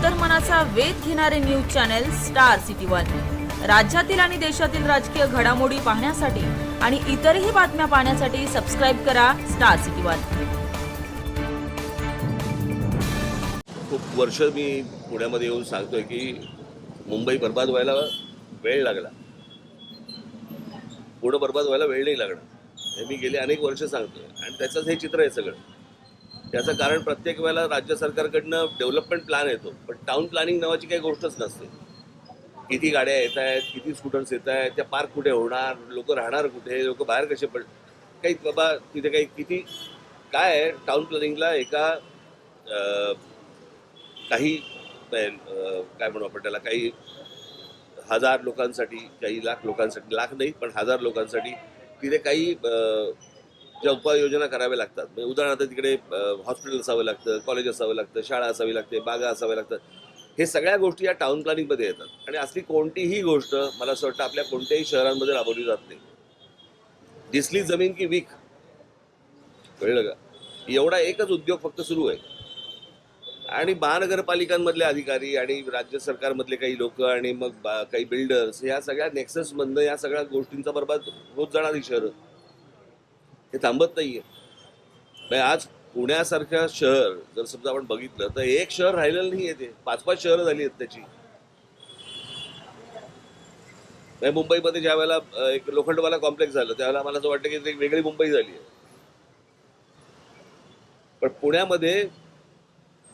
अंतर्मनाचा वेध घेणारे news channel star city one. राज्यातील आणि देशातील राजकीय घडामोडी पाहण्यासाठी आणि इतरही बातम्या पाहण्यासाठी सबस्क्राइब करा स्टार सिटी वन। खूप वर्ष मी पुण्यामध्ये येऊन सांगतोय की मुंबई बर्बाद व्हायला वेळ लागला, पुणे बर्बाद व्हायला वेळ नाही लागणार हे मी गेले अनेक वर्ष सांगतोय आणि त्याचंच हे चित्र आहे सगळं। त्याचं कारण प्रत्येक वेळेला राज्य सरकारकडनं डेव्हलपमेंट प्लॅन येतो, पण टाउन प्लॅनिंग नावाची काही गोष्टच नसते। किती गाड्या येत आहेत, किती स्कूटर्स येत आहेत, त्या पार्क कुठे होणार, लोक राहणार कुठे, लोक बाहेर कसे काही बाबा तिथे काही किती काय आहे टाउन प्लॅनिंगला एका काही काय म्हणू आपण त्याला, काही हजार लोकांसाठी, काही लाख लोकांसाठी, लाख नाही पण हजार लोकांसाठी तिथे काही ज्या उपाययोजना कराव्या लागतात। म्हणजे उदाहरणार्थ तिकडे हॉस्पिटल असावं लागतं, कॉलेज असावं लागतं, शाळा असावी लागते, बागा असाव्या लागतात। हे सगळ्या गोष्टी या टाउन प्लॅनिंगमध्ये येतात आणि असली कोणतीही गोष्ट मला असं वाटतं आपल्या कोणत्याही शहरांमध्ये राबवली जात नाही। दिसली जमीन की वीक, कळलं का? एवढा एकच उद्योग फक्त सुरू आहे आणि महानगरपालिकांमधले अधिकारी आणि राज्य सरकारमधले काही लोक आणि मग काही बिल्डर्स, या सगळ्या नेक्ससमधनं या सगळ्या गोष्टींचा बर्बाद होत जाणारी शहरं हे थांबत नाहीये। म्हणजे आज पुण्यासारखं शहर जर समजा आपण बघितलं तर एक शहर राहिलेलं नाही आहे, ते 5-5 शहरं झाली आहेत त्याची। मुंबईमध्ये ज्या वेळेला एक लोखंडवाला कॉम्प्लेक्स झालं त्यावेळेला मला असं वाटतं की एक वेगळी मुंबई झाली आहे, पण पुण्यामध्ये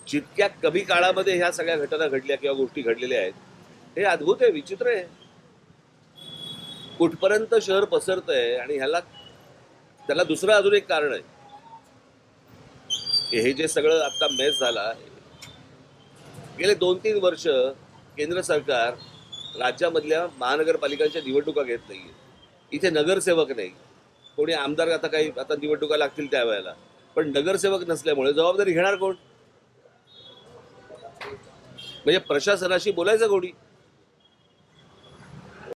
जितक्या कमी काळामध्ये ह्या सगळ्या घटना घडल्या किंवा गोष्टी घडलेल्या आहेत हे अद्भुत आहे, विचित्र आहे। कुठपर्यंत शहर पसरतंय आणि त्याला दुसरं अजून एक कारण आहे, हे जे सगळं आता मेस झाला, गेले 2-3 वर्ष केंद्र सरकार राज्यामधल्या महानगरपालिकांच्या निवडणुका घेत नाहीये। इथे नगरसेवक नाही, कोणी आमदार आता निवडणुका लागतील त्यावेळेला, पण नगरसेवक नसल्यामुळे जबाबदारी घेणार कोण? म्हणजे प्रशासनाशी बोलायचं कोणी?